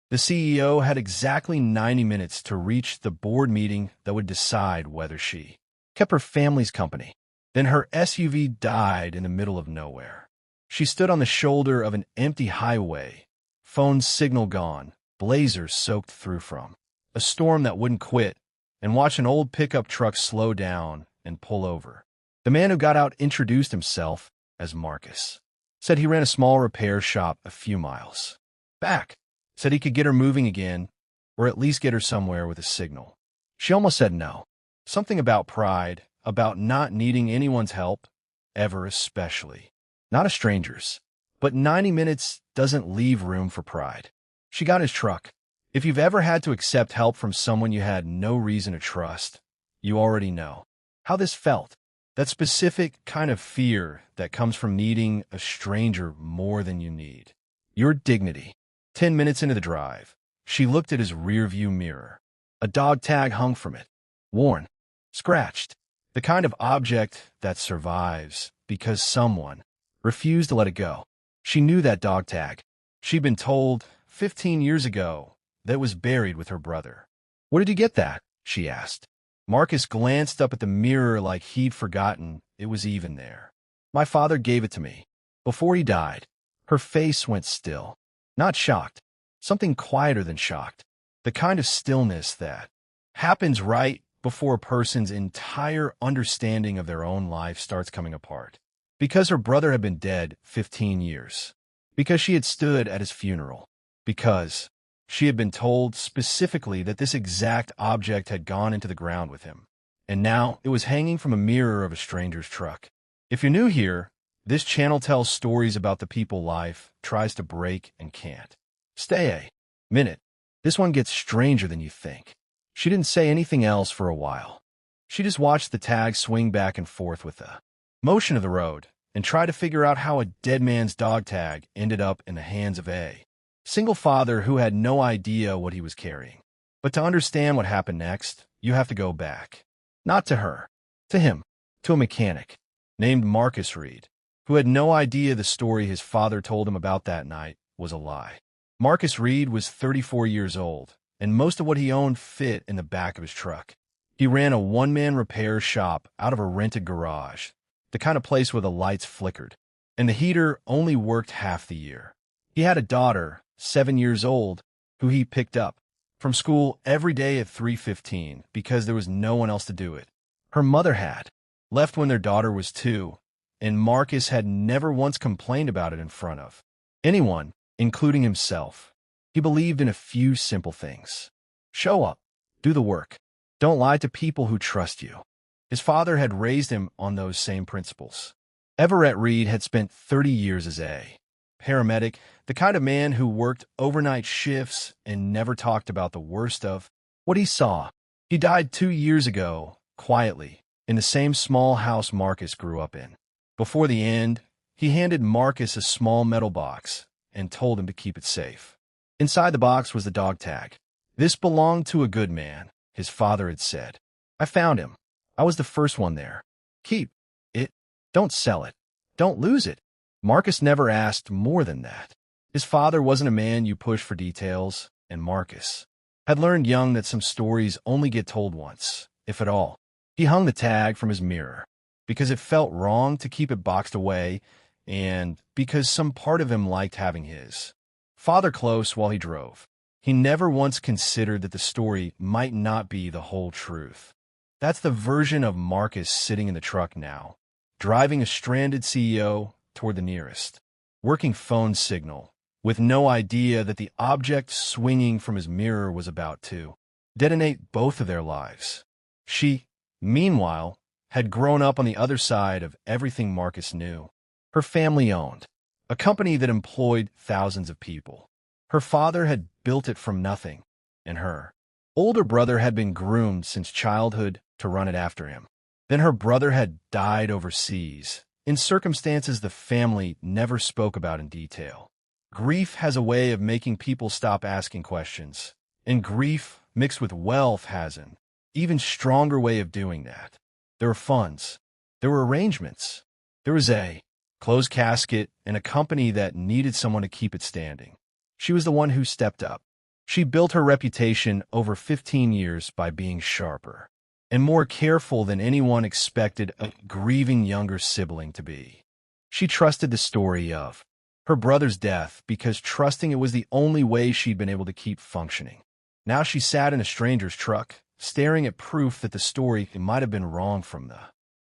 The CEO had exactly 90 minutes to reach the board meeting that would decide whether she kept her family's company. Then her SUV died in the middle of nowhere. She stood on the shoulder of an empty highway, phone signal gone, blazers soaked through from a storm that wouldn't quit, and watched an old pickup truck slow down and pull over. The man who got out introduced himself as Marcus. Said he ran a small repair shop a few miles back. Said he could get her moving again, or at least get her somewhere with a signal. She almost said no. Something about pride, about not needing anyone's help, ever especially. Not a stranger's. But 90 minutes doesn't leave room for pride. She got his truck. If you've ever had to accept help from someone you had no reason to trust, you already know how this felt. That specific kind of fear that comes from needing a stranger more than you need. Your dignity. 10 minutes into the drive, she looked at his rearview mirror. A dog tag hung from it. Worn. Scratched. The kind of object that survives because someone refused to let it go. She knew that dog tag. She'd been told 15 years ago that it was buried with her brother. "Where did you get that?" she asked. Marcus glanced up at the mirror like he'd forgotten it was even there. "My father gave it to me. Before he died." Her face went still. Not shocked. Something quieter than shocked. The kind of stillness that happens right before a person's entire understanding of their own life starts coming apart. Because her brother had been dead 15 years. Because she had stood at his funeral. Because she had been told specifically that this exact object had gone into the ground with him. And now it was hanging from a mirror of a stranger's truck. If you're new here, this channel tells stories about the people life tries to break and can't. Stay a minute. This one gets stranger than you think. She didn't say anything else for a while. She just watched the tag swing back and forth with the motion of the road and tried to figure out how a dead man's dog tag ended up in the hands of a single father who had no idea what he was carrying. But to understand what happened next, you have to go back. Not to her. To him. To a mechanic named Marcus Reed, who had no idea the story his father told him about that night was a lie. Marcus Reed was 34 years old, and most of what he owned fit in the back of his truck. He ran a one-man repair shop out of a rented garage, the kind of place where the lights flickered, and the heater only worked half the year. He had a daughter, 7 years old, who he picked up from school every day at 3:15 because there was no one else to do it. Her mother had left when their daughter was 2, and Marcus had never once complained about it in front of anyone, including himself. He believed in a few simple things. Show up. Do the work. Don't lie to people who trust you. His father had raised him on those same principles. Everett Reed had spent 30 years as a paramedic, the kind of man who worked overnight shifts and never talked about the worst of what he saw. He died 2 years ago, quietly, in the same small house Marcus grew up in. Before the end, he handed Marcus a small metal box and told him to keep it safe. Inside the box was the dog tag. "This belonged to a good man," his father had said. "I found him. I was the first one there. Keep it. Don't sell it. Don't lose it." Marcus never asked more than that. His father wasn't a man you push for details, and Marcus had learned young that some stories only get told once, if at all. He hung the tag from his mirror because it felt wrong to keep it boxed away, and because some part of him liked having his father close while he drove. He never once considered that the story might not be the whole truth. That's the version of Marcus sitting in the truck now, driving a stranded CEO toward the nearest working phone signal, with no idea that the object swinging from his mirror was about to detonate both of their lives. She, meanwhile, had grown up on the other side of everything Marcus knew. Her family owned a company that employed thousands of people. Her father had built it from nothing, and her older brother had been groomed since childhood to run it after him. Then her brother had died overseas, in circumstances the family never spoke about in detail. Grief has a way of making people stop asking questions, and grief mixed with wealth has an even stronger way of doing that. There were funds. There were arrangements. There was a closed casket and a company that needed someone to keep it standing. She was the one who stepped up. She built her reputation over 15 years by being sharper and more careful than anyone expected a grieving younger sibling to be. She trusted the story of her brother's death because trusting it was the only way she'd been able to keep functioning. Now she sat in a stranger's truck, staring at proof that the story might have been wrong from the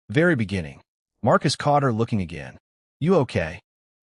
very beginning. Marcus caught her looking again. "You okay?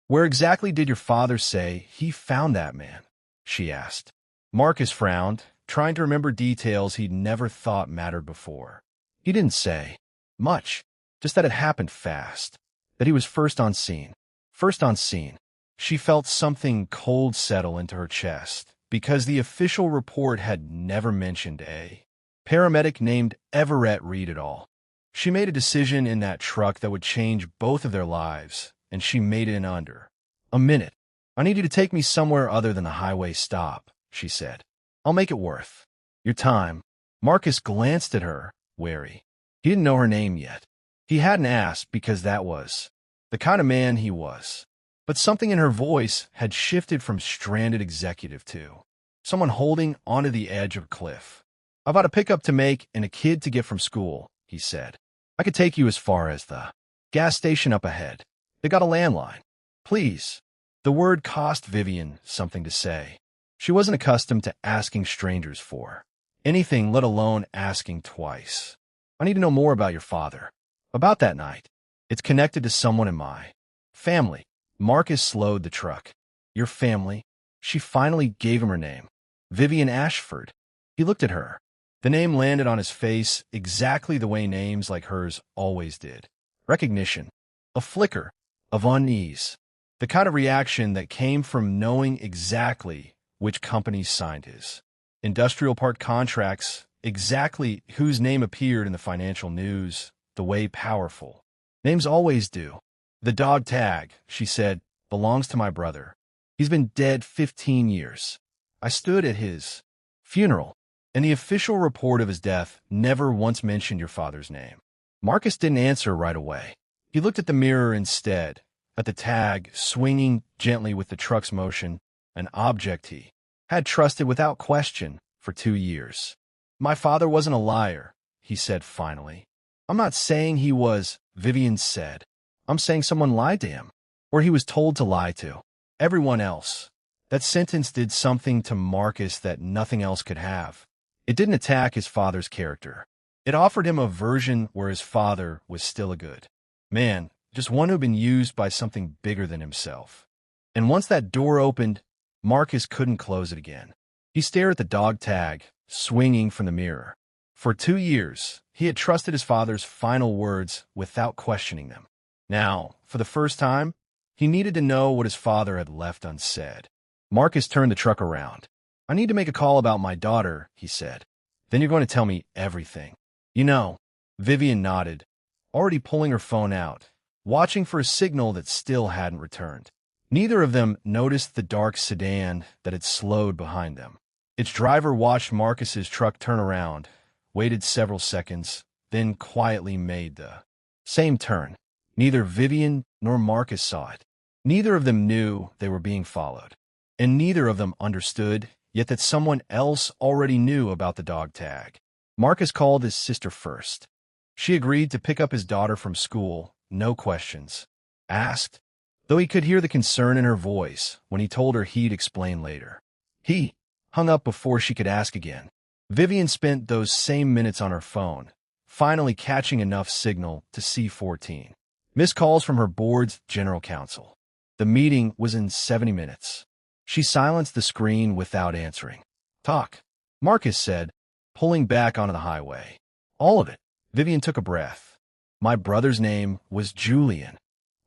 Where exactly did your father say he found that man?" she asked. Marcus frowned, trying to remember details he'd never thought mattered before. He didn't say much, just that it happened fast, that he was first on scene. First on scene. She felt something cold settle into her chest, because the official report had never mentioned a paramedic named Everett Reed at all. She made a decision in that truck that would change both of their lives, and she made it in under a minute. "I need you to take me somewhere other than the highway stop," she said. "I'll make it worth your time." Marcus glanced at her, wary. He didn't know her name yet. He hadn't asked because that was the kind of man he was. But something in her voice had shifted from stranded executive to someone holding onto the edge of a cliff. "I've got a pickup to make and a kid to get from school," he said. "I could take you as far as the gas station up ahead. They got a landline. Please." The word cost Vivian something to say. She wasn't accustomed to asking strangers for anything, let alone asking twice. "I need to know more about your father. About that night. It's connected to someone in my family." Marcus slowed the truck. "Your family?" She finally gave him her name. "Vivian Ashford." He looked at her. The name landed on his face exactly the way names like hers always did. Recognition. A flicker of unease. The kind of reaction that came from knowing exactly which companies signed his industrial park contracts, exactly whose name appeared in the financial news, the way powerful names always do. "The dog tag," she said, "belongs to my brother. He's been dead 15 years. I stood at his funeral, and the official report of his death never once mentioned your father's name." Marcus didn't answer right away. He looked at the mirror instead, at the tag swinging gently with the truck's motion, an object he had trusted without question for 2 years. "My father wasn't a liar," he said finally. "I'm not saying he was," Vivian said. "I'm saying someone lied to him, or he was told to lie to everyone else." That sentence did something to Marcus that nothing else could have. It didn't attack his father's character. It offered him a version where his father was still a good man, just one who'd been used by something bigger than himself. And once that door opened, Marcus couldn't close it again. He stared at the dog tag, swinging from the mirror. For 2 years, he had trusted his father's final words without questioning them. Now, for the first time, he needed to know what his father had left unsaid. Marcus turned the truck around. "I need to make a call about my daughter," he said. "Then you're going to tell me everything." "You know," Vivian nodded, already pulling her phone out, watching for a signal that still hadn't returned. Neither of them noticed the dark sedan that had slowed behind them. Its driver watched Marcus's truck turn around, waited several seconds, then quietly made the same turn. Neither Vivian nor Marcus saw it. Neither of them knew they were being followed. And neither of them understood, yet that someone else already knew about the dog tag. Marcus called his sister first. She agreed to pick up his daughter from school, no questions asked, though he could hear the concern in her voice when he told her he'd explain later. He hung up before she could ask again. Vivian spent those same minutes on her phone, finally catching enough signal to see 14 missed calls from her board's general counsel. The meeting was in 70 minutes. She silenced the screen without answering. "Talk," Marcus said, pulling back onto the highway. "All of it." Vivian took a breath. "My brother's name was Julian."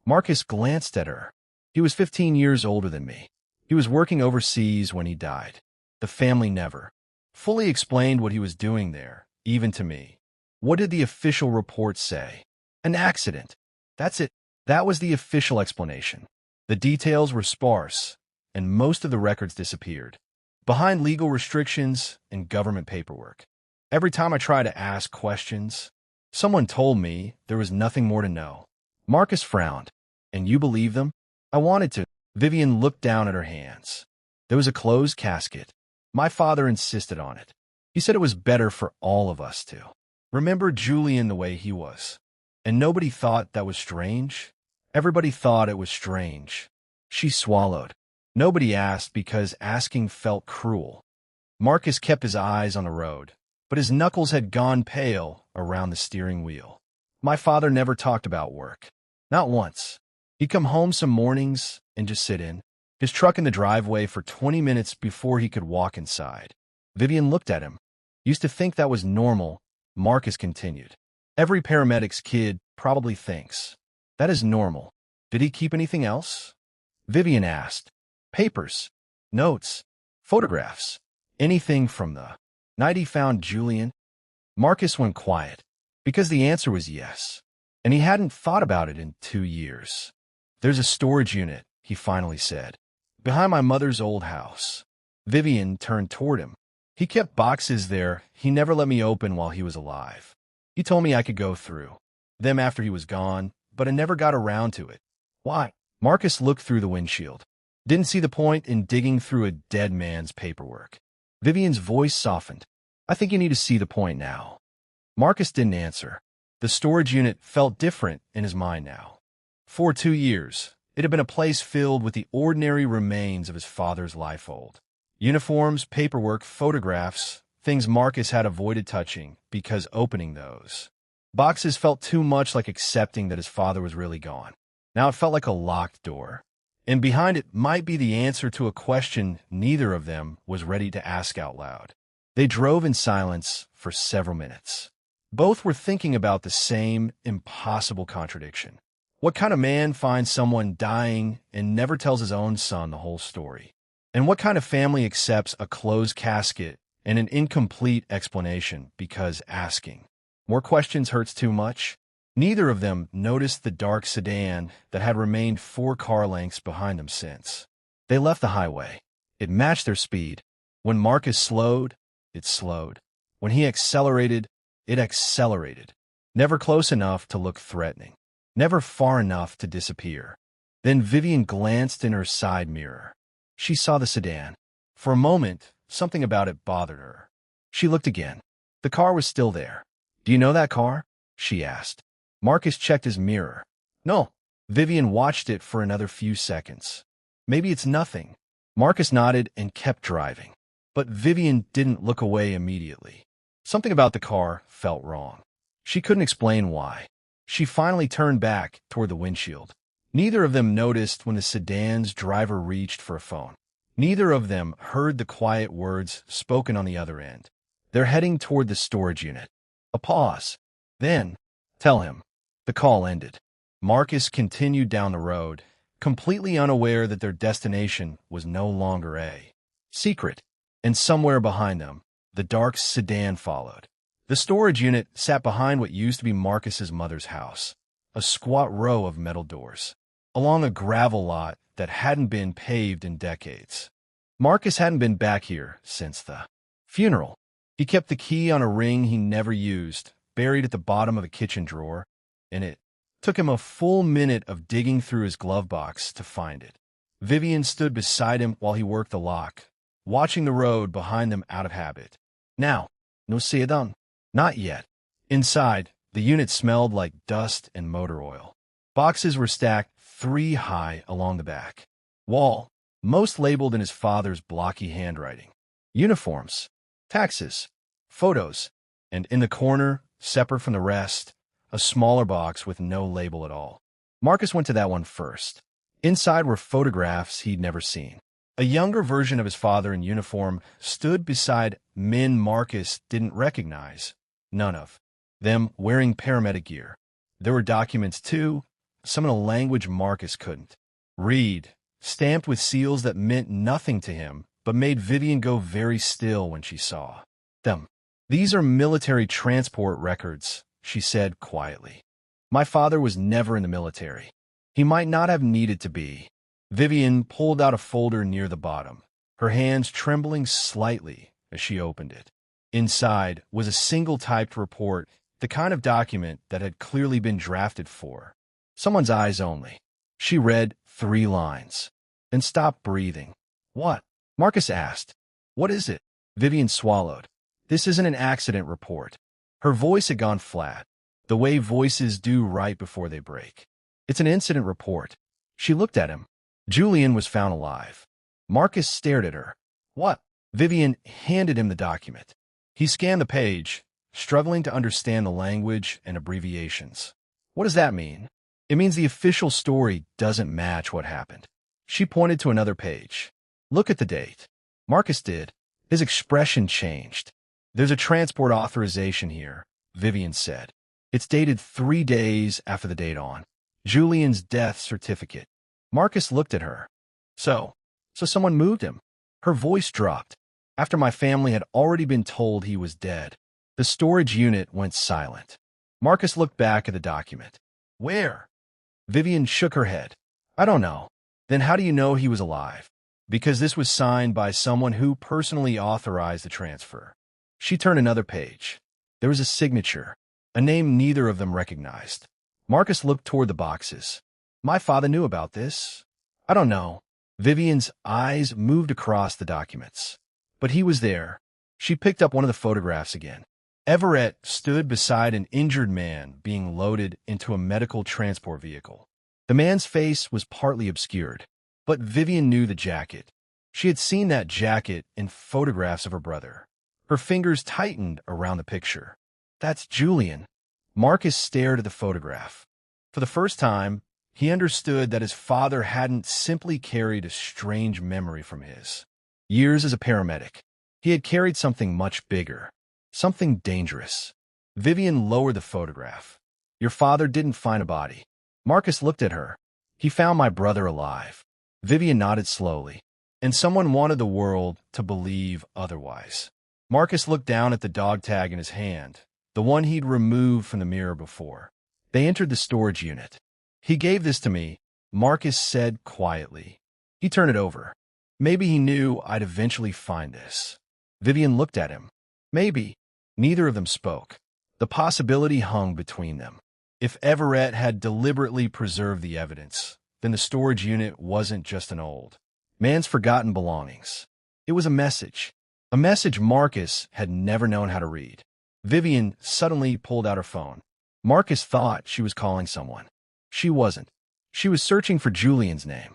Marcus glanced at her. "He was 15 years older than me. He was working overseas when he died. The family never fully explained what he was doing there, even to me." "What did the official report say?" "An accident. That's it." That was the official explanation. The details were sparse, and most of the records disappeared, behind legal restrictions and government paperwork. Every time I tried to ask questions, someone told me there was nothing more to know. Marcus frowned. "And you believe them?" "I wanted to." Vivian looked down at her hands. There was a closed casket, My father insisted on it. He said it was better for all of us to. Remember Julian the way he was. And nobody thought that was strange? Everybody thought it was strange. She swallowed. Nobody asked because asking felt cruel. Marcus kept his eyes on the road, but his knuckles had gone pale around the steering wheel. My father never talked about work. Not once. He'd come home some mornings and just sit in his truck in the driveway for 20 minutes before he could walk inside. Vivian looked at him. Used to think that was normal, Marcus continued. Every paramedic's kid probably thinks. That is normal. Did he keep anything else? Vivian asked. Papers, notes, photographs, anything from the night he found Julian? Marcus went quiet, because the answer was yes, and he hadn't thought about it in 2 years. There's a storage unit, he finally said, behind my mother's old house. Vivian turned toward him. He kept boxes there he never let me open while he was alive. He told me I could go through them after he was gone, but I never got around to it. Why? Marcus looked through the windshield. Didn't see the point in digging through a dead man's paperwork. Vivian's voice softened. I think you need to see the point now. Marcus didn't answer. The storage unit felt different in his mind now. For 2 years, it had been a place filled with the ordinary remains of his father's life old. Uniforms, paperwork, photographs, things Marcus had avoided touching because opening those boxes felt too much like accepting that his father was really gone. Now it felt like a locked door. And behind it might be the answer to a question neither of them was ready to ask out loud. They drove in silence for several minutes. Both were thinking about the same impossible contradiction. What kind of man finds someone dying and never tells his own son the whole story? And what kind of family accepts a closed casket and an incomplete explanation because asking? More questions hurts too much? Neither of them noticed the dark sedan that had remained 4 car lengths behind them since. They left the highway. It matched their speed. When Marcus slowed, it slowed. When he accelerated, it accelerated. Never close enough to look threatening. Never far enough to disappear. Then Vivian glanced in her side mirror. She saw the sedan. For a moment, something about it bothered her. She looked again. The car was still there. Do you know that car? She asked. Marcus checked his mirror. No. Vivian watched it for another few seconds. Maybe it's nothing. Marcus nodded and kept driving. But Vivian didn't look away immediately. Something about the car felt wrong. She couldn't explain why. She finally turned back toward the windshield. Neither of them noticed when the sedan's driver reached for a phone. Neither of them heard the quiet words spoken on the other end. They're heading toward the storage unit. A pause. Then, tell him. The call ended. Marcus continued down the road, completely unaware that their destination was no longer a secret. And somewhere behind them, the dark sedan followed. The storage unit sat behind what used to be Marcus's mother's house, a squat row of metal doors, along a gravel lot that hadn't been paved in decades. Marcus hadn't been back here since the funeral. He kept the key on a ring he never used, buried at the bottom of a kitchen drawer, and it took him a full minute of digging through his glove box to find it. Vivian stood beside him while he worked the lock, watching the road behind them out of habit. Now, no see it done. Not yet. Inside, the unit smelled like dust and motor oil. Boxes were stacked 3 high along the back wall, most labeled in his father's blocky handwriting. Uniforms, taxes, photos, and in the corner, separate from the rest, a smaller box with no label at all. Marcus went to that one first. Inside were photographs he'd never seen. A younger version of his father in uniform stood beside men Marcus didn't recognize, none of them wearing paramedic gear. There were documents, too, some in a language Marcus couldn't read, stamped with seals that meant nothing to him, but made Vivian go very still when she saw them. These are military transport records, she said quietly. My father was never in the military. He might not have needed to be. Vivian pulled out a folder near the bottom, her hands trembling slightly as she opened it. Inside was a single-typed report, the kind of document that had clearly been drafted for someone's eyes only. She read 3 lines and stopped breathing. What? Marcus asked. What is it? Vivian swallowed. This isn't an accident report. Her voice had gone flat, the way voices do right before they break. It's an incident report. She looked at him. Julian was found alive. Marcus stared at her. What? Vivian handed him the document. He scanned the page, struggling to understand the language and abbreviations. What does that mean? It means the official story doesn't match what happened. She pointed to another page. Look at the date. Marcus did. His expression changed. There's a transport authorization here, Vivian said. It's dated 3 days after the date on Julian's death certificate. Marcus looked at her. So someone moved him. Her voice dropped. After my family had already been told he was dead, the storage unit went silent. Marcus looked back at the document. Where? Vivian shook her head. I don't know. Then how do you know he was alive? Because this was signed by someone who personally authorized the transfer. She turned another page. There was a signature, a name neither of them recognized. Marcus looked toward the boxes. My father knew about this. I don't know. Vivian's eyes moved across the documents. But he was there. She picked up one of the photographs again. Everett stood beside an injured man being loaded into a medical transport vehicle. The man's face was partly obscured, but Vivian knew the jacket. She had seen that jacket in photographs of her brother. Her fingers tightened around the picture. That's Julian. Marcus stared at the photograph. For the first time, he understood that his father hadn't simply carried a strange memory from his years as a paramedic. He had carried something much bigger, something dangerous. Vivian lowered the photograph. Your father didn't find a body. Marcus looked at her. He found my brother alive. Vivian nodded slowly. And someone wanted the world to believe otherwise. Marcus looked down at the dog tag in his hand, the one he'd removed from the mirror before. They entered the storage unit. He gave this to me, Marcus said quietly. He turned it over. Maybe he knew I'd eventually find this. Vivian looked at him. Maybe. Neither of them spoke. The possibility hung between them. If Everett had deliberately preserved the evidence, then the storage unit wasn't just an old man's forgotten belongings. It was a message Marcus had never known how to read. Vivian suddenly pulled out her phone. Marcus thought she was calling someone. She wasn't. She was searching for Julian's name.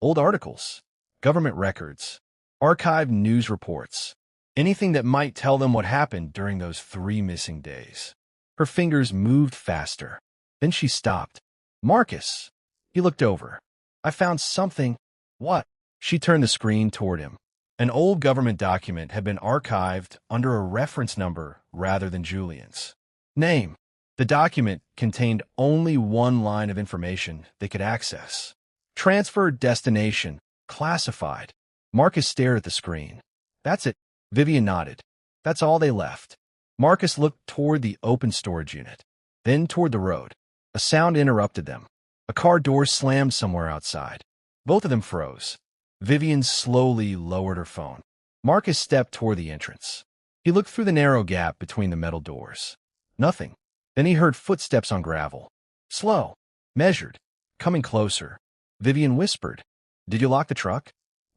Old articles, government records, archived news reports, anything that might tell them what happened during those 3 missing days. Her fingers moved faster. Then she stopped. Marcus. He looked over. I found something. What? She turned the screen toward him. An old government document had been archived under a reference number rather than Julian's name. The document contained only one line of information they could access. Transfer destination, classified. Marcus stared at the screen. That's it. Vivian nodded. That's all they left. Marcus looked toward the open storage unit, then toward the road. A sound interrupted them. A car door slammed somewhere outside. Both of them froze. Vivian slowly lowered her phone. Marcus stepped toward the entrance. He looked through the narrow gap between the metal doors. Nothing. Then he heard footsteps on gravel. Slow. Measured. Coming closer. Vivian whispered, Did you lock the truck?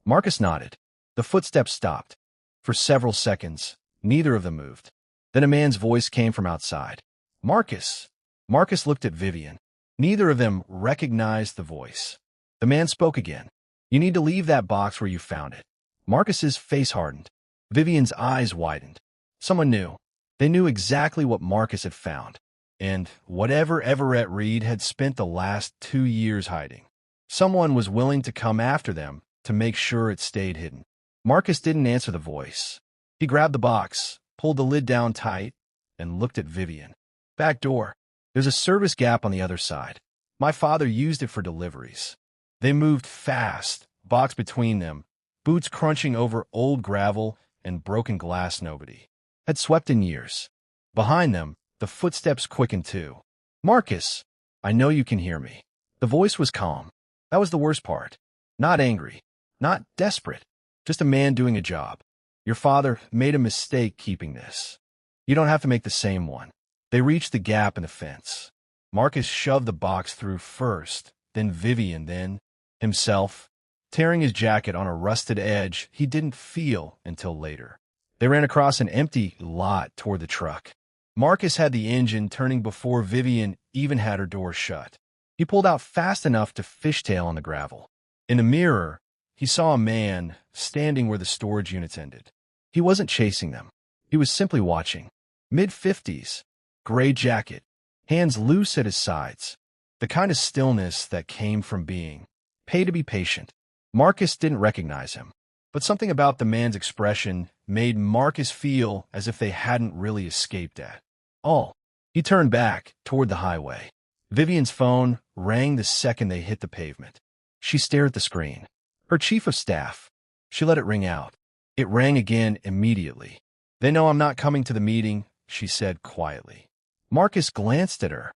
Marcus nodded. The footsteps stopped. For several seconds, neither of them moved. Then a man's voice came from outside. Marcus. Marcus looked at Vivian. Neither of them recognized the voice. The man spoke again. You need to leave that box where you found it. Marcus's face hardened. Vivian's eyes widened. Someone knew. They knew exactly what Marcus had found, and whatever Everett Reed had spent the last 2 years hiding. Someone was willing to come after them to make sure it stayed hidden. Marcus didn't answer the voice. He grabbed the box, pulled the lid down tight, and looked at Vivian. Back door. There's a service gap on the other side. My father used it for deliveries. They moved fast, box between them, boots crunching over old gravel and broken glass nobody had swept in years. Behind them, the footsteps quickened too. Marcus, I know you can hear me. The voice was calm. That was the worst part. Not angry, not desperate, just a man doing a job. Your father made a mistake keeping this. You don't have to make the same one. They reached the gap in the fence. Marcus shoved the box through first, then Vivian, then himself. tearing his jacket on a rusted edge he didn't feel until later. They ran across an empty lot toward the truck. Marcus had the engine turning before Vivian even had her door shut. He pulled out fast enough to fishtail on the gravel. In a mirror, he saw a man standing where the storage units ended. He wasn't chasing them. He was simply watching. Mid-50s, gray jacket, hands loose at his sides. The kind of stillness that came from being paid to be patient. Marcus didn't recognize him, but something about the man's expression made Marcus feel as if they hadn't really escaped at all. He turned back toward the highway. Vivian's phone rang the second they hit the pavement. She stared at the screen. Her chief of staff. She let it ring out. It rang again immediately. "They know I'm not coming to the meeting," she said quietly. Marcus glanced at her.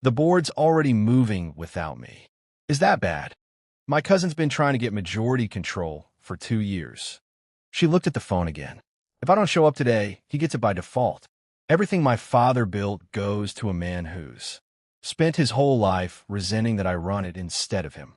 "The board's already moving without me." "Is that bad?" "My cousin's been trying to get majority control for 2 years." She looked at the phone again. "If I don't show up today, he gets it by default. Everything my father built goes to a man who's spent his whole life resenting that I run it instead of him."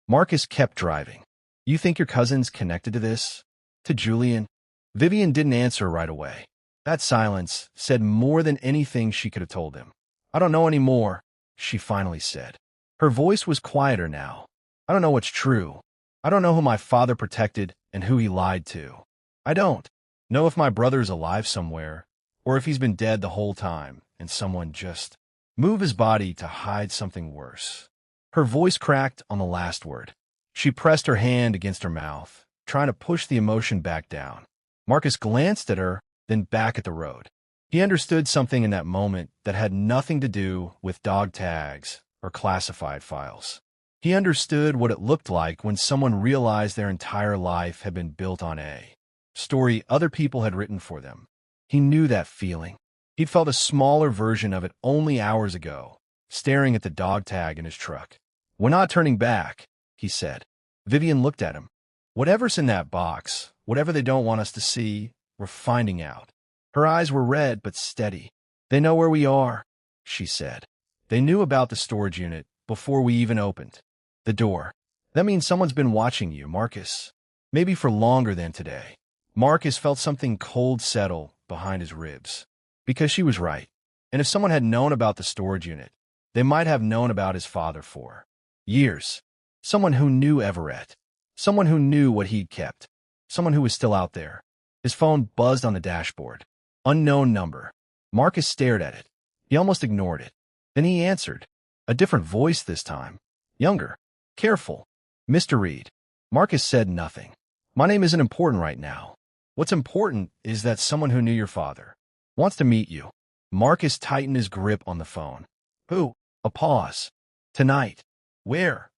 Marcus kept driving. "You think your cousin's connected to this? To Julian?" Vivian didn't answer right away. That silence said more than anything she could have told him. "I don't know anymore," she finally said. Her voice was quieter now. "I don't know what's true. I don't know who my father protected and who he lied to. I don't know if my brother's alive somewhere, or if he's been dead the whole time and someone just moved his body to hide something worse." Her voice cracked on the last word. She pressed her hand against her mouth, trying to push the emotion back down. Marcus glanced at her, then back at the road. He understood something in that moment that had nothing to do with dog tags or classified files. He understood what it looked like when someone realized their entire life had been built on a story other people had written for them. He knew that feeling. He'd felt a smaller version of it only hours ago, staring at the dog tag in his truck. "We're not turning back," he said. Vivian looked at him. "Whatever's in that box, whatever they don't want us to see, we're finding out." Her eyes were red but steady. "They know where we are," she said. "They knew about the storage unit before we even opened the door. That means someone's been watching you, Marcus. Maybe for longer than today." Marcus felt something cold settle behind his ribs. Because she was right. And if someone had known about the storage unit, they might have known about his father for years. Someone who knew Everett. Someone who knew what he'd kept. Someone who was still out there. His phone buzzed on the dashboard. Unknown number. Marcus stared at it. He almost ignored it. Then he answered. A different voice this time. Younger. Careful. "Mr. Reed." Marcus said nothing. "My name isn't important right now. What's important is that someone who knew your father wants to meet you." Marcus tightened his grip on the phone. "Who?" A pause. "Tonight." "Where?"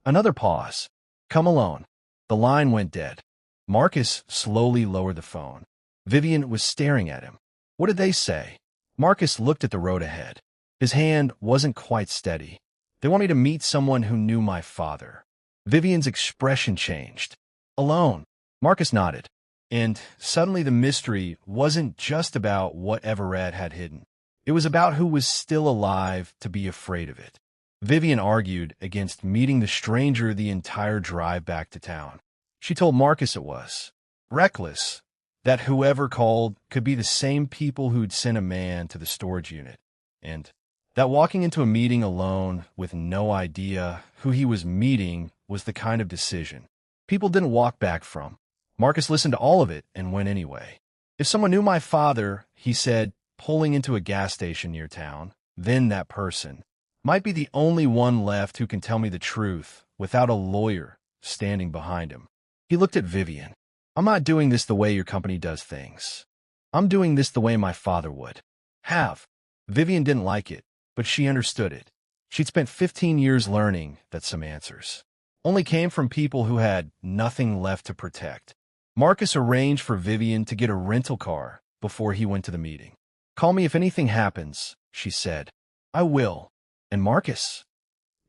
Another pause. "Come alone." The line went dead. Marcus slowly lowered the phone. Vivian was staring at him. What did they say? Marcus looked at the road ahead. His hand wasn't quite steady. "They want me to meet someone who knew my father." Vivian's expression changed. "Alone." Marcus nodded. And suddenly the mystery wasn't just about what Everett had hidden. It was about who was still alive to be afraid of it. Vivian argued against meeting the stranger the entire drive back to town. She told Marcus it was reckless, that whoever called could be the same people who'd sent a man to the storage unit, and that walking into a meeting alone with no idea who he was meeting was the kind of decision people didn't walk back from. Marcus listened to all of it and went anyway. "If someone knew my father," he said, pulling into a gas station near town, "then that person might be the only one left who can tell me the truth without a lawyer standing behind him." He looked at Vivian. "I'm not doing this the way your company does things. I'm doing this the way my father would have." Vivian didn't like it, but she understood it. She'd spent 15 years learning that some answers only came from people who had nothing left to protect. Marcus arranged for Vivian to get a rental car before he went to the meeting. "Call me if anything happens," she said. "I will." "And Marcus?"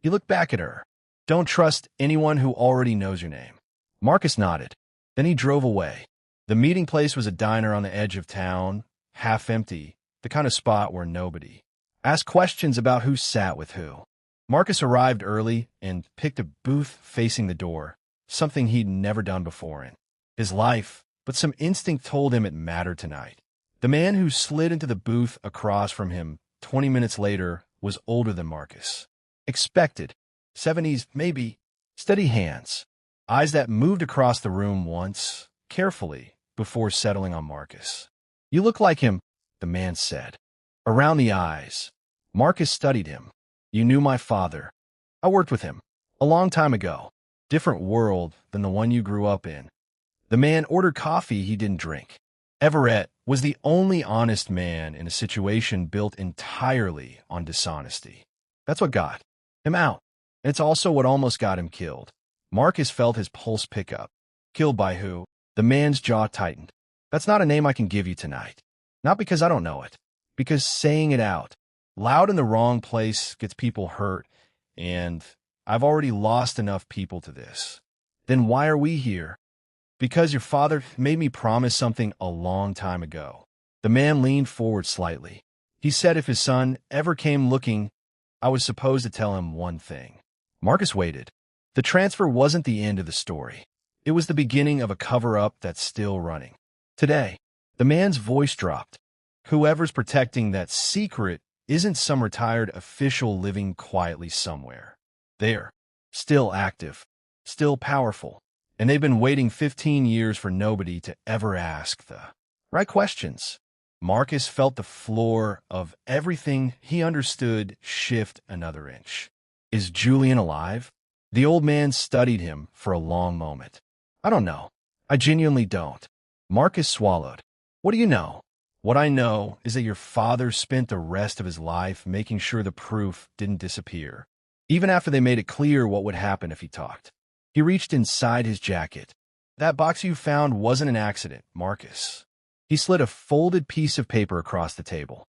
He looked back at her. "Don't trust anyone who already knows your name." Marcus nodded. Then he drove away. The meeting place was a diner on the edge of town, half empty, the kind of spot where nobody asked questions about who sat with who. Marcus arrived early and picked a booth facing the door. something he'd never done before in his life, but some instinct told him it mattered tonight. The man who slid into the booth across from him 20 minutes later was older than Marcus. Expected. 70s, maybe. Steady hands. Eyes that moved across the room once, carefully, before settling on Marcus. "You look like him," the man said. Around the eyes. Marcus studied him. "You knew my father. I worked with him. A long time ago. Different world than the one you grew up in." The man ordered coffee he didn't drink. Everett was the only honest man in a situation built entirely on dishonesty. That's what got him out. And it's also what almost got him killed. Marcus felt his pulse pick up. Killed by who? The man's jaw tightened. "That's not a name I can give you tonight. Not because I don't know it. Because saying it out, loud in the wrong place, gets people hurt, and I've already lost enough people to this." "Then why are we here?" "Because your father made me promise something a long time ago." The man leaned forward slightly. He said if his son ever came looking, I was supposed to tell him one thing. Marcus waited. The transfer wasn't the end of the story. It was the beginning of a cover-up that's still running. Today, the man's voice dropped. Whoever's protecting that secret isn't some retired official living quietly somewhere. They're still active, still powerful, and they've been waiting 15 years for nobody to ever ask the right questions. Marcus felt the floor of everything he understood shift another inch. Is Julian alive? The old man studied him for a long moment. "I don't know. I genuinely don't." Marcus swallowed. "What do you know?" "What I know is that your father spent the rest of his life making sure the proof didn't disappear, even after they made it clear what would happen if he talked." He reached inside his jacket. "That box you found wasn't an accident, Marcus." He slid a folded piece of paper across the table.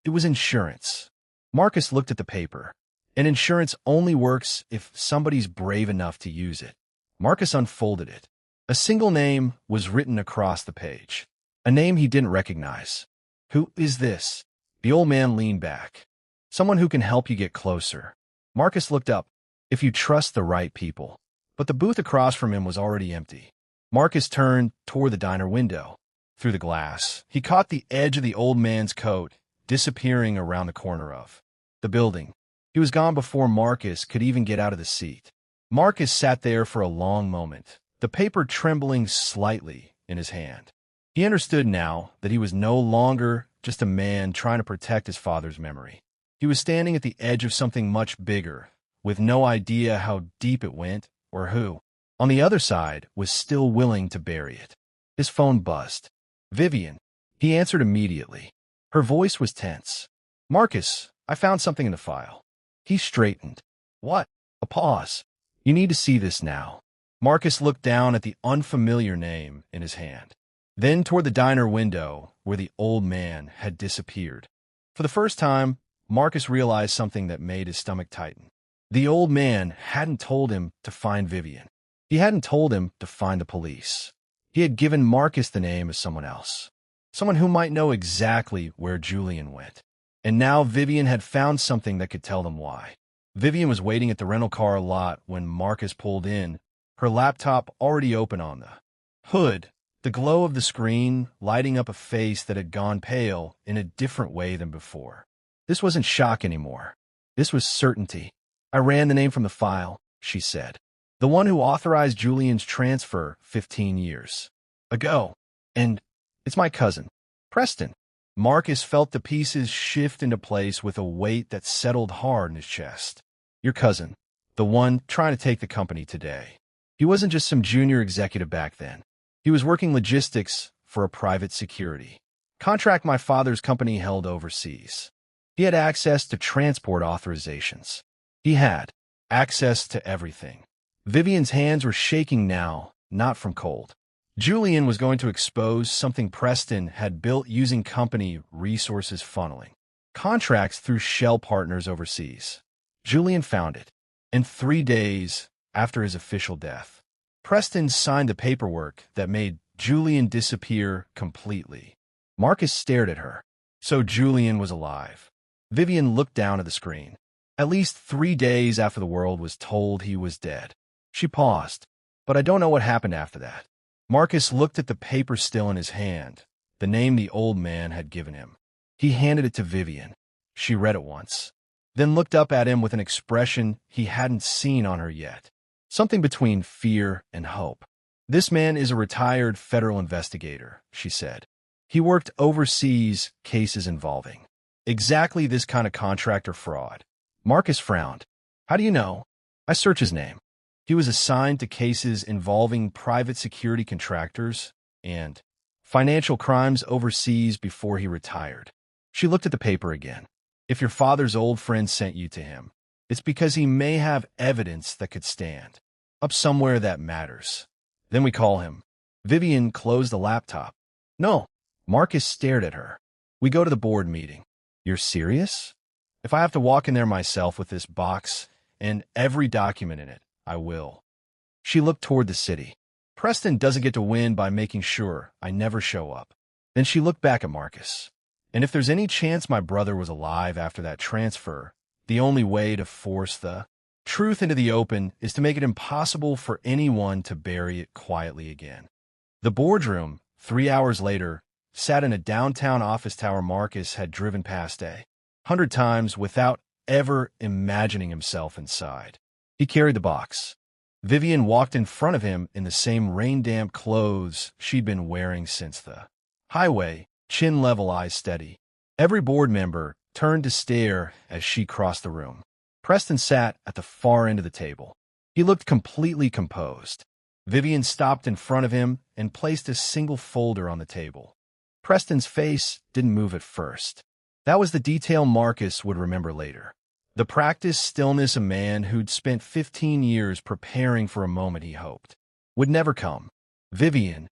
"It was insurance." Marcus looked at the paper. "And insurance only works if somebody's brave enough to use it." Marcus unfolded it. A single name was written across the page. A name he didn't recognize. "Who is this?" The old man leaned back. "Someone who can help you get closer." Marcus looked up. "If you trust the right people." But the booth across from him was already empty. Marcus turned toward the diner window. Through the glass, he caught the edge of the old man's coat disappearing around the corner of the building. He was gone before Marcus could even get out of the seat. Marcus sat there for a long moment, the paper trembling slightly in his hand. He understood now that he was no longer just a man trying to protect his father's memory. He was standing at the edge of something much bigger, with no idea how deep it went or who, on the other side, was still willing to bury it. His phone buzzed. "Vivian." He answered immediately. Her voice was tense. "Marcus, I found something in the file." He straightened. "What?" A pause. "You need to see this now." Marcus looked down at the unfamiliar name in his hand, then toward the diner window where the old man had disappeared. For the first time, Marcus realized something that made his stomach tighten. The old man hadn't told him to find Vivian. He hadn't told him to find the police. He had given Marcus the name of someone else, someone who might know exactly where Julian went. And now Vivian had found something that could tell them why. Vivian was waiting at the rental car lot when Marcus pulled in, her laptop already open on the hood, the glow of the screen lighting up a face that had gone pale in a different way than before. This wasn't shock anymore. This was certainty. "I ran the name from the file," she said. "The one who authorized Julian's transfer 15 years ago. And it's my cousin, Preston." Marcus felt the pieces shift into place with a weight that settled hard in his chest. "Your cousin, the one trying to take the company today." He wasn't just some junior executive back then. He was working logistics for a private security contract my father's company held overseas. He had access to transport authorizations. He had access to everything. Vivian's hands were shaking now, not from cold. Julian was going to expose something Preston had built using company resources funneling contracts through shell partners overseas. Julian found it, and 3 days after his official death, Preston signed the paperwork that made Julian disappear completely. Marcus stared at her. So Julian was alive. Vivian looked down at the screen. At least 3 days after the world was told he was dead. She paused. but I don't know what happened after that. Marcus looked at the paper still in his hand, the name the old man had given him. He handed it to Vivian. She read it once, then looked up at him with an expression he hadn't seen on her yet, something between fear and hope. "This man is a retired federal investigator," she said. "He worked overseas cases involving exactly this kind of contractor fraud." Marcus frowned. "How do you know?" "I search his name. He was assigned to cases involving private security contractors and financial crimes overseas before he retired." She looked at the paper again. "If your father's old friend sent you to him, it's because he may have evidence that could stand up somewhere that matters. Then we call him." Vivian closed the laptop. "No." Marcus stared at her. "We go to the board meeting." "You're serious?" "If I have to walk in there myself with this box and every document in it, I will." She looked toward the city. "Preston doesn't get to win by making sure I never show up." Then she looked back at Marcus. "And if there's any chance my brother was alive after that transfer, the only way to force the truth into the open is to make it impossible for anyone to bury it quietly again." The boardroom, 3 hours later, sat in a downtown office tower Marcus had driven past 100 times without ever imagining himself inside. He carried the box. Vivian walked in front of him in the same rain-damp clothes she'd been wearing since the highway, chin level, eyes steady. Every board member turned to stare as she crossed the room. Preston sat at the far end of the table. He looked completely composed. Vivian stopped in front of him and placed a single folder on the table. Preston's face didn't move at first. That was the detail Marcus would remember later. The practiced stillness a man who'd spent 15 years preparing for a moment he hoped would never come. "Vivian."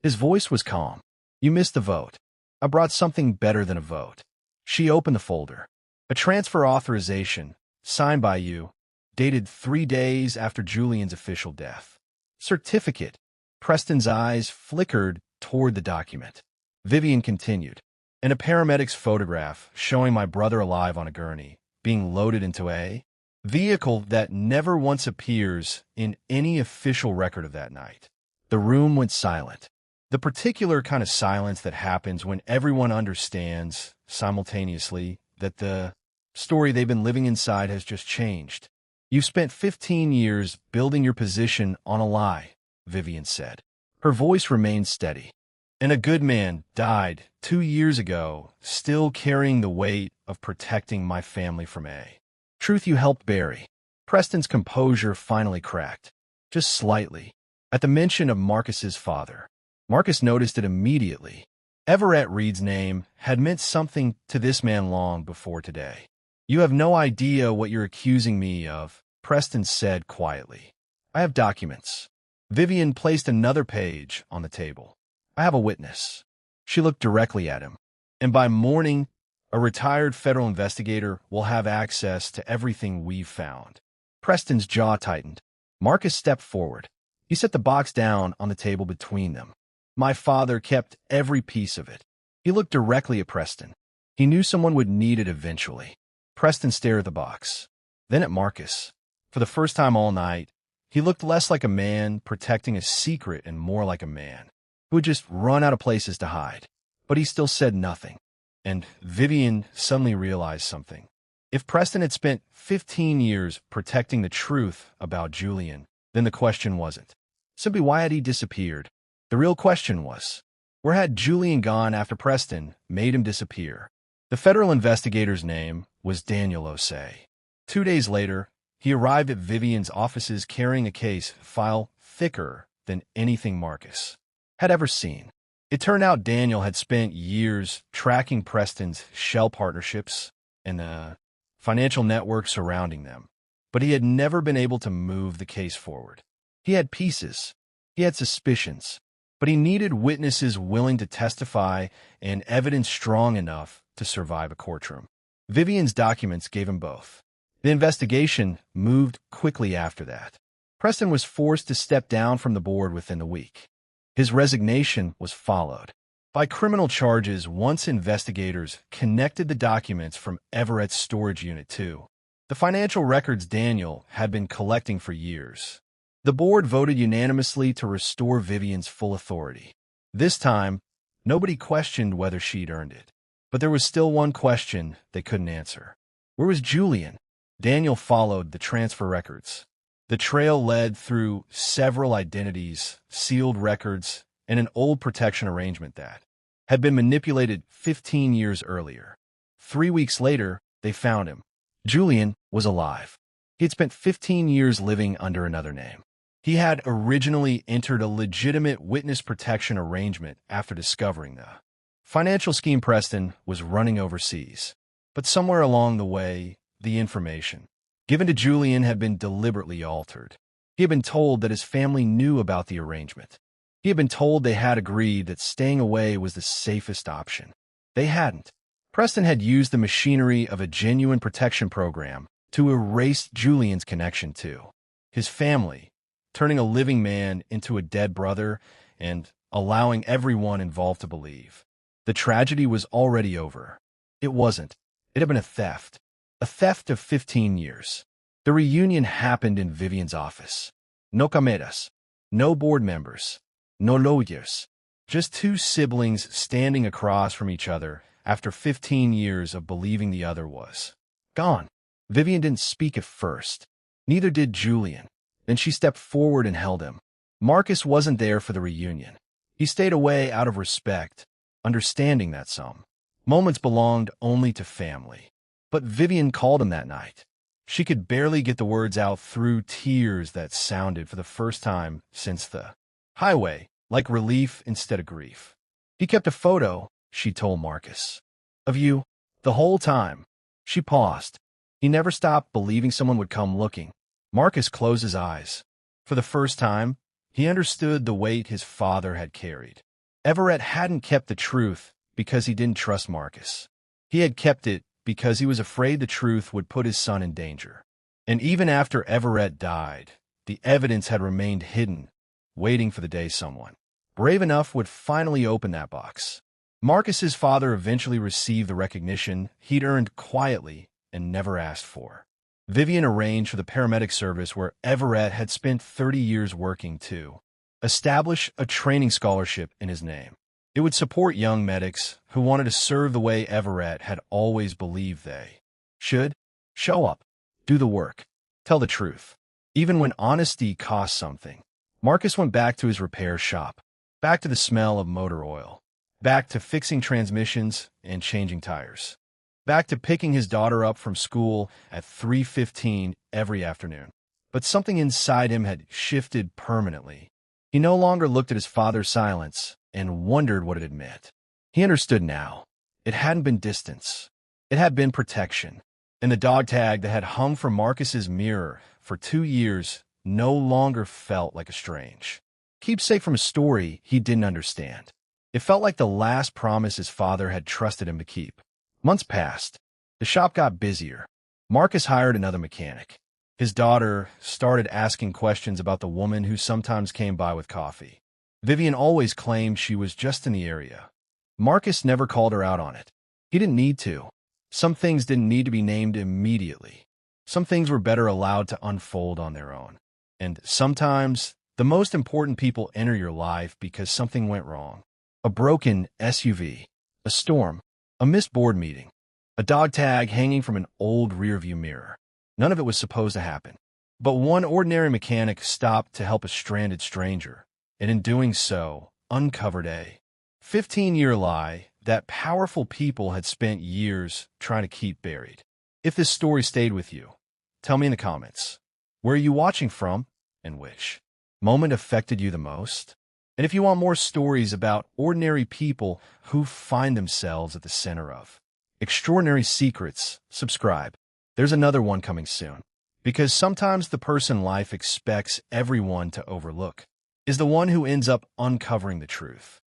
His voice was calm. "You missed the vote. I brought something better than a vote." She opened the folder. "A transfer authorization, signed by you, dated 3 days after Julian's official death. Certificate." Preston's eyes flickered toward the document. Vivian continued. "And a paramedic's photograph showing my brother alive on a gurney, being loaded into a vehicle that never once appears in any official record of that night." The room went silent. The particular kind of silence that happens when everyone understands simultaneously that the story they've been living inside has just changed. "You've spent 15 years building your position on a lie," Vivian said. Her voice remained steady. "And a good man died 2 years ago, still carrying the weight of protecting my family from a truth you helped bury." Preston's composure finally cracked, just slightly, at the mention of Marcus's father. Marcus noticed it immediately. Everett Reed's name had meant something to this man long before today. "You have no idea what you're accusing me of," Preston said quietly. "I have documents." Vivian placed another page on the table. "I have a witness." She looked directly at him. "And by morning, a retired federal investigator will have access to everything we've found." Preston's jaw tightened. Marcus stepped forward. He set the box down on the table between them. "My father kept every piece of it." He looked directly at Preston. He knew someone would need it eventually. Preston stared at the box, then at Marcus. For the first time all night, he looked less like a man protecting a secret and more like a man who had just run out of places to hide. But he still said nothing. And Vivian suddenly realized something. If Preston had spent 15 years protecting the truth about Julian, then the question wasn't simply why had he disappeared. The real question was, where had Julian gone after Preston made him disappear? The federal investigator's name was Daniel Osei. 2 days later, he arrived at Vivian's offices carrying a case file thicker than anything Marcus had ever seen. It turned out Daniel had spent years tracking Preston's shell partnerships and the financial network surrounding them, but he had never been able to move the case forward. He had pieces, he had suspicions, but he needed witnesses willing to testify and evidence strong enough to survive a courtroom. Vivian's documents gave him both. The investigation moved quickly after that. Preston was forced to step down from the board within the week. His resignation was followed by criminal charges once investigators connected the documents from Everett's storage unit to the financial records Daniel had been collecting for years. The board voted unanimously to restore Vivian's full authority. This time, nobody questioned whether she'd earned it. But there was still one question they couldn't answer. Where was Julian? Daniel followed the transfer records. The trail led through several identities, sealed records, and an old protection arrangement that had been manipulated 15 years earlier. 3 weeks later, they found him. Julian was alive. He had spent 15 years living under another name. He had originally entered a legitimate witness protection arrangement after discovering the financial scheme Preston was running overseas. But somewhere along the way, the information given to Julian had been deliberately altered. He had been told that his family knew about the arrangement. He had been told they had agreed that staying away was the safest option. They hadn't. Preston had used the machinery of a genuine protection program to erase Julian's connection to his family, turning a living man into a dead brother and allowing everyone involved to believe the tragedy was already over. It wasn't. It had been a theft of 15 years. The reunion happened in Vivian's office. No cameras, no board members, no lawyers, just two siblings standing across from each other after 15 years of believing the other was gone. Vivian didn't speak at first. Neither did Julian. Then she stepped forward and held him. Marcus wasn't there for the reunion. He stayed away out of respect, understanding that some moments belonged only to family. But Vivian called him that night. She could barely get the words out through tears that sounded for the first time since the highway, like relief instead of grief. He kept a photo, she told Marcus, of you the whole time. She paused. He never stopped believing someone would come looking. Marcus closed his eyes. For the first time, he understood the weight his father had carried. Everett hadn't kept the truth because he didn't trust Marcus. He had kept it because he was afraid the truth would put his son in danger. And even after Everett died, the evidence had remained hidden, waiting for the day someone brave enough would finally open that box. Marcus's father eventually received the recognition he'd earned quietly and never asked for. Vivian arranged for the paramedic service where Everett had spent 30 years working to establish a training scholarship in his name. It would support young medics who wanted to serve the way Everett had always believed they should. Show up, do the work, tell the truth. Even when honesty cost something. Marcus went back to his repair shop, back to the smell of motor oil, back to fixing transmissions and changing tires, back to picking his daughter up from school at 3:15 every afternoon. But something inside him had shifted permanently. He no longer looked at his father's silence and wondered what it had meant. He understood now. It hadn't been distance. It had been protection. And the dog tag that had hung from Marcus's mirror for 2 years no longer felt like a strange keepsake from a story he didn't understand. It felt like the last promise his father had trusted him to keep. Months passed. The shop got busier. Marcus hired another mechanic. His daughter started asking questions about the woman who sometimes came by with coffee. Vivian always claimed she was just in the area. Marcus never called her out on it. He didn't need to. Some things didn't need to be named immediately. Some things were better allowed to unfold on their own. And sometimes, the most important people enter your life because something went wrong. A broken SUV, a storm, a missed board meeting, a dog tag hanging from an old rearview mirror. None of it was supposed to happen. But one ordinary mechanic stopped to help a stranded stranger, and in doing so, uncovered a 15-year lie that powerful people had spent years trying to keep buried. If this story stayed with you, tell me in the comments. Where are you watching from, and which moment affected you the most? And if you want more stories about ordinary people who find themselves at the center of extraordinary secrets, subscribe. There's another one coming soon. Because sometimes the person life expects everyone to overlook is the one who ends up uncovering the truth.